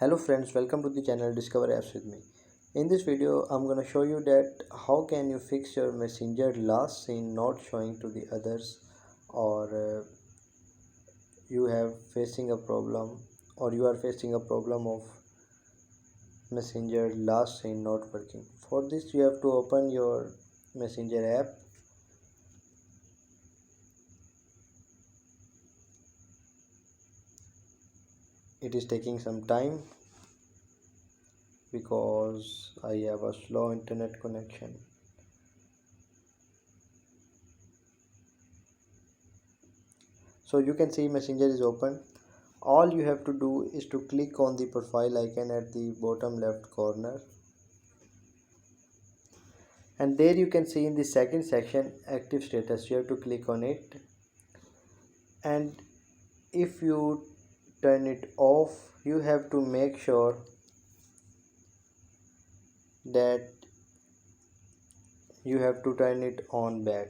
Hello friends, welcome to the channel Discover Apps with me. In this video, I'm gonna show you that how can you fix your messenger last seen not showing to the others, or you have facing a problem, or you are facing a problem of messenger last seen not working. For this, you have to open your messenger app. It is taking some time because I have a slow internet connection. So you can see messenger is open. All you have to do is to click on the profile icon at the bottom left corner, and there you can see in the second section active status. You have to click on it, and if you turn it off, you have to make sure that you have to turn it on back.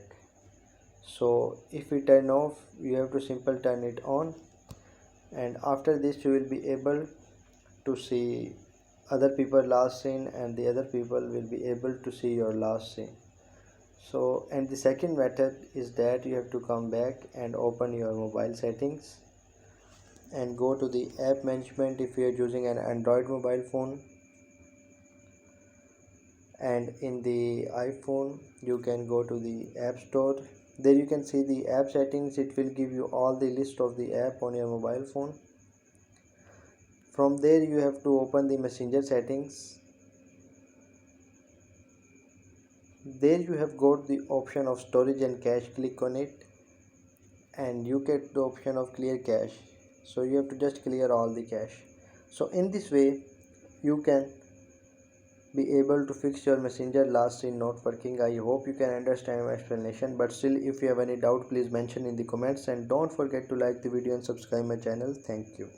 So if we turn off, you have to simply turn it on, and after this you will be able to see other people last seen, and the other people will be able to see your last seen. So, and the second method is that you have to come back and open your mobile settings and go to the app management if you are using an Android mobile phone, and in the iPhone you can go to the App Store. There you can see the app settings. It will give you all the list of the app on your mobile phone. From there you have to open the messenger settings. There you have got the option of storage and cache. Click on it and you get the option of clear cache. So you have to just clear all the cache. So in this way you can be able to fix your messenger last seen not working. I hope you can understand my explanation, but still if you have any doubt, please mention in the comments, and don't forget to like the video and subscribe my channel. Thank you.